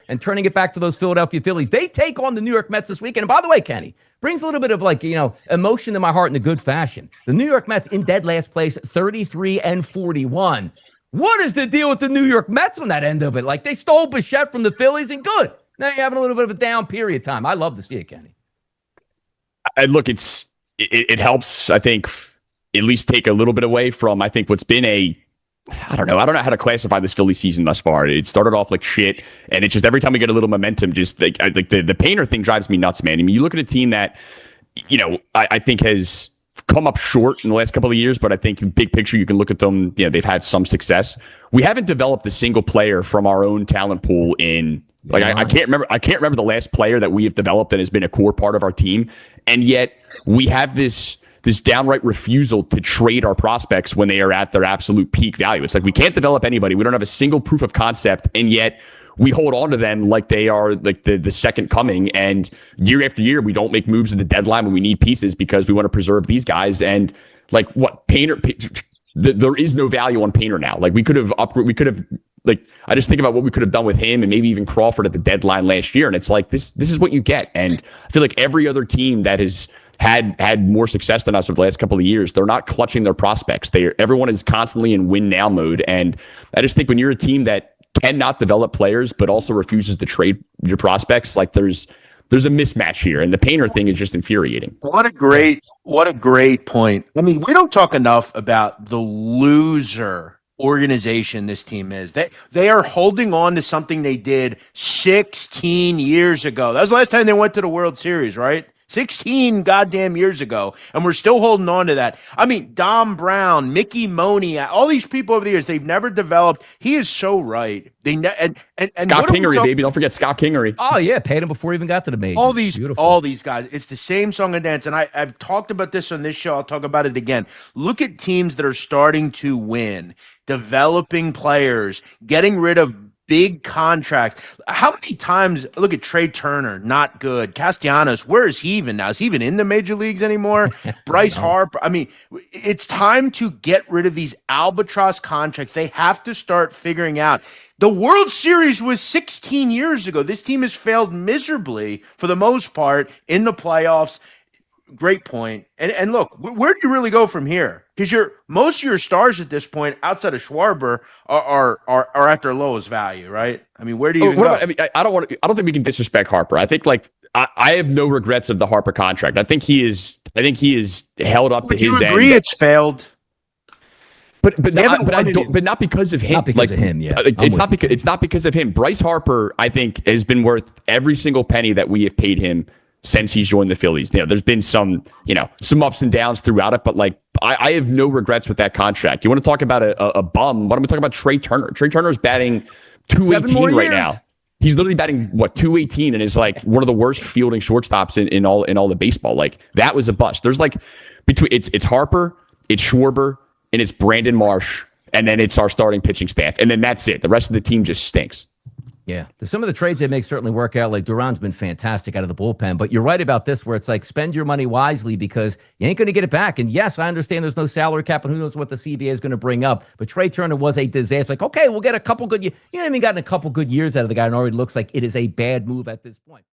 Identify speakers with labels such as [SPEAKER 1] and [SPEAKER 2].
[SPEAKER 1] and turning it back to those Philadelphia Phillies. They take on the New York Mets this weekend. And by the way, Kenny, brings a little bit of emotion to my heart in a good fashion. The New York Mets in dead last place, 33-41. What is the deal with the New York Mets on that end of it? Like, they stole Bichette from the Phillies, and good. Now you're having a little bit of a down period time. I love to see it, Kenny.
[SPEAKER 2] Look, it helps, I think, at least take a little bit away from, I think, what's been I don't know how to classify this Philly season thus far. It started off like shit, and it's just every time we get a little momentum, just like the Painter thing drives me nuts, man. I mean, you look at a team that, I think has come up short in the last couple of years, but I think big picture, you can look at them, they've had some success. We haven't developed a single player from our own talent pool in, like, I can't remember the last player that we have developed that has been a core part of our team. And yet we have this downright refusal to trade our prospects when they are at their absolute peak value. It's like, we can't develop anybody. We don't have a single proof of concept. And yet we hold on to them like they are like the second coming. And year after year, we don't make moves at the deadline when we need pieces because we want to preserve these guys. And like, what Painter, there is no value on Painter now. Like, I just think about what we could have done with him and maybe even Crawford at the deadline last year. And it's like, this is what you get. And I feel like every other team that has had more success than us over the last couple of years, they're not clutching their prospects. Everyone is constantly in win now mode. And I just think when you're a team that cannot develop players, but also refuses to trade your prospects, like there's a mismatch here. And the Painter thing is just infuriating.
[SPEAKER 3] What a great point. I mean, we don't talk enough about the loser organization this team is. They are holding on to something they did 16 years ago. That was the last time they went to the World Series, right? 16 goddamn years ago, and we're still holding on to that. I mean, Dom Brown, Mickey Money, all these people over the years, they've never developed. He is so right. And
[SPEAKER 2] Scott Kingery, baby. Don't forget Scott Kingery.
[SPEAKER 1] Oh, yeah. Paid him before he even got to the majors.
[SPEAKER 3] All these guys. It's the same song and dance. And I've talked about this on this show. I'll talk about it again. Look at teams that are starting to win, developing players, getting rid of big contracts. How many times, look at Trey Turner, not good. Castellanos, where is he even now? Is he even in the major leagues anymore? Bryce Harper. I mean, it's time to get rid of these albatross contracts. They have to start figuring out. The World Series was 16 years ago. This team has failed miserably for the most part in the playoffs. Great point. And look, where do you really go from here? Because most of your stars at this point, outside of Schwarber, are at their lowest value, right? I mean, where do you go?
[SPEAKER 2] I don't think we can disrespect Harper. I think I have no regrets of the Harper contract. I think he is held up to his end.
[SPEAKER 3] Would you agree it's failed?
[SPEAKER 2] But not because of him.
[SPEAKER 1] Not because of him, yeah.
[SPEAKER 2] It's not because of him. Bryce Harper, I think, has been worth every single penny that we have paid him since he's joined the Phillies. There's been some ups and downs throughout it, but I have no regrets with that contract. You want to talk about a bum? Why don't we talk about Trey Turner? Trey Turner is batting 218 right now. He's literally batting 218 and is like one of the worst fielding shortstops in all the baseball. Like, that was a bust. There's it's Harper, it's Schwarber, and it's Brandon Marsh, and then it's our starting pitching staff, and then that's it. The rest of the team just stinks.
[SPEAKER 1] Yeah, some of the trades they make certainly work out. Like, Duran's been fantastic out of the bullpen, but you're right about this, where it's like, spend your money wisely because you ain't going to get it back. And yes, I understand there's no salary cap, and who knows what the CBA is going to bring up. But Trey Turner was a disaster. Like, okay, we'll get a couple good years. You haven't even gotten a couple good years out of the guy, and already looks like it is a bad move at this point.